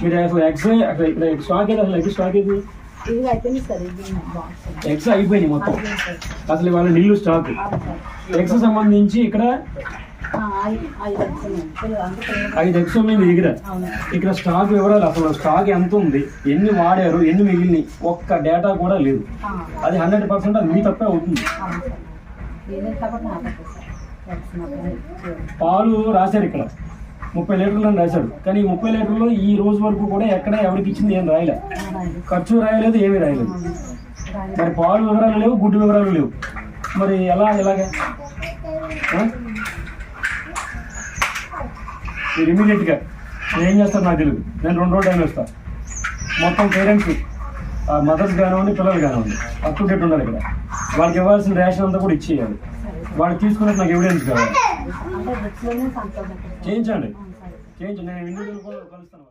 మీరు అసలు ఎగ్స్ అక్కడ ఇక్కడ స్టాక్ ఏది, అసలు ఎగ్ స్టాక్ ఏది? ఎగ్స్ అయిపోయినాయి మొత్తం. అసలు ఇవాళ నీళ్ళు స్టాక్ ఎగ్స్ సంబంధించి ఇక్కడ 5 ఎగ్స్ ఉన్నాయి మీ దగ్గర. ఇక్కడ స్టాక్ వివరాలు, అసలు స్టాక్ ఎంత ఉంది, ఎన్ని వాడారు, ఎన్ని మిగిలినాయి, ఒక్క డేటా కూడా లేదు. అది 100% అది మీ తప్పే అవుతుంది. పాలు రాశారు ఇక్కడ 30 లీటర్లు అని రాశారు, కానీ 30 లీటర్లు ఈ రోజు వరకు కూడా ఎక్కడ ఎవరికి ఇచ్చింది ఏం రాయలే, ఖర్చు రాయలేదు, ఏమీ రాయలేదు. మరి పాలు వివరాలు లేవు, గుడ్డు వివరాలు లేవు, మరి ఎలాగే మీరు ఇమీడియట్గా ఏం చేస్తారు నాకు తెలియదు. నేను 2 రోజులు టైం వేస్తాను. మొత్తం పేరెంట్స్ మదర్స్ కానివ్వండి, పిల్లలు కానివ్వండి, అప్ టు డేట్ ఉండాలి. ఇక్కడ వాళ్ళకి ఇవ్వాల్సిన రేషన్ అంతా కూడా ఇచ్చేయాలి. వాళ్ళు తీసుకున్నట్టు నాకు ఎవిడెన్స్ కావాలి. చేయించండి, నేను ఇండివిజువల్ కలుస్తాను.